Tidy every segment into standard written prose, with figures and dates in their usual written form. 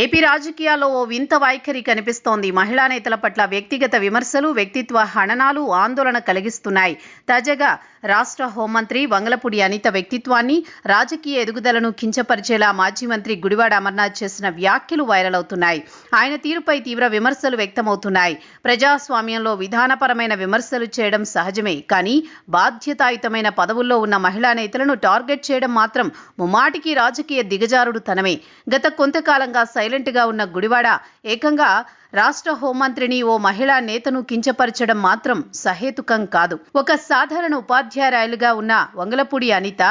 AP రాజకీయాల్లో ఓ వింత వైఖరి కనిపిస్తోంది. మహిళా నేతల పట్ల వ్యక్తిగత విమర్శలు, వ్యక్తిత్వ హననాలు ఆందోళన కలిగిస్తున్నాయి. తాజాగా రాష్ట్ర హోంమంత్రి వంగలపూడి అనిత వ్యక్తిత్వాన్ని, రాజకీయ ఎదుగుదలను కించపరిచేలా మాజీ మంత్రి గుడివాడ అమర్నాథ్ చేసిన వ్యాఖ్యలు వైరల్ అవుతున్నాయి. ఆయన తీరుపై తీవ్ర విమర్శలు వ్యక్తమవుతున్నాయి. ప్రజాస్వామ్యంలో విధానపరమైన విమర్శలు చేయడం సహజమే, కానీ బాధ్యతాయుతమైన పదవుల్లో ఉన్న మహిళా నేతలను టార్గెట్ చేయడం మాత్రం ముమ్మాటికి రాజకీయ దిగజారుడుతనమే. గత కొంతకాలంగా సైలెంట్ గా ఉన్న గుడివాడ ఏకంగా రాష్ట్ర హోంమంత్రిని, ఓ మహిళా నేతను కించపరచడం మాత్రం సహేతుకం కాదు. ఒక సాధారణ ఉపాధ్యాయులుగా ఉన్న వంగలపూడి అనిత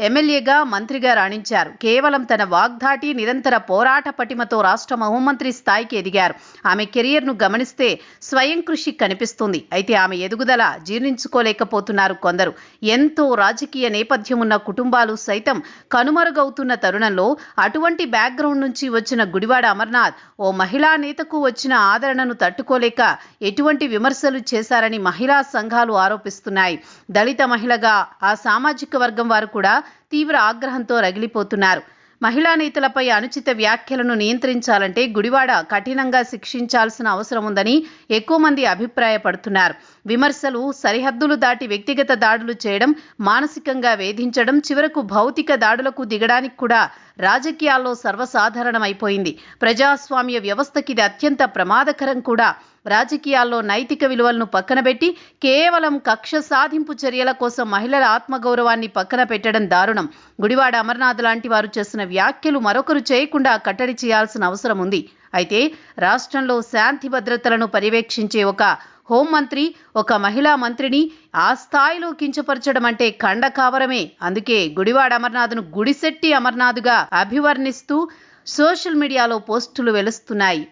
ఎమ్మెల్యేగా, మంత్రిగా రాణించారు. కేవలం తన వాగ్ధాటి, నిరంతర పోరాట పటిమతో రాష్ట్ర హోంమంత్రి స్థాయికి ఎదిగారు. ఆమె కెరియర్ను గమనిస్తే స్వయం కృషి కనిపిస్తుంది. అయితే ఆమె ఎదుగుదల జీర్ణించుకోలేకపోతున్నారు కొందరు. ఎంతో రాజకీయ నేపథ్యం ఉన్న కుటుంబాలు సైతం కనుమరుగవుతున్న తరుణంలో అటువంటి బ్యాక్గ్రౌండ్ నుంచి వచ్చిన గుడివాడ అమర్నాథ్ ఓ మహిళా నేతకు వచ్చిన ఆదరణను తట్టుకోలేక ఎటువంటి విమర్శలు చేశారని మహిళా సంఘాలు ఆరోపిస్తున్నాయి. దళిత మహిళగా ఆ సామాజిక వర్గం వారు కూడా తీవ్ర ఆగ్రహంతో రగిలిపోతున్నారు. మహిళా నేతలపై అనుచిత వ్యాఖ్యలను నియంత్రించాలంటే గుడివాడ కఠినంగా శిక్షించాల్సిన అవసరం ఉందని ఎక్కువ మంది అభిప్రాయపడుతున్నారు. విమర్శలు సరిహద్దులు దాటి వ్యక్తిగత దాడులు చేయడం, మానసికంగా వేధించడం, చివరకు భౌతిక దాడులకు దిగడానికి కూడా రాజకీయాల్లో సర్వసాధారణమైపోయింది. ప్రజాస్వామ్య వ్యవస్థకి ఇది అత్యంత ప్రమాదకరం కూడా. రాజకీయాల్లో నైతిక విలువలను పక్కనబెట్టి కేవలం కక్ష సాధింపు చర్యల కోసం మహిళల ఆత్మగౌరవాన్ని పక్కన పెట్టడం దారుణం. గుడివాడ అమర్నాథ్ లాంటి వారు చేసిన వ్యాఖ్యలు మరొకరు చేయకుండా కట్టడి చేయాల్సిన అవసరం ఉంది. అయితే రాష్ట్రంలో శాంతి భద్రతలను పర్యవేక్షించే ఒక హోంమంత్రి, ఒక మహిళా మంత్రిని ఆ స్థాయిలో కించపరచడం అంటే ఖండకావరమే. అందుకే గుడివాడ అమర్నాథ్ను గుడిశెట్టి అమర్నాథ్గా అభివర్ణిస్తూ సోషల్ మీడియాలో పోస్టులు వెలుస్తున్నాయి.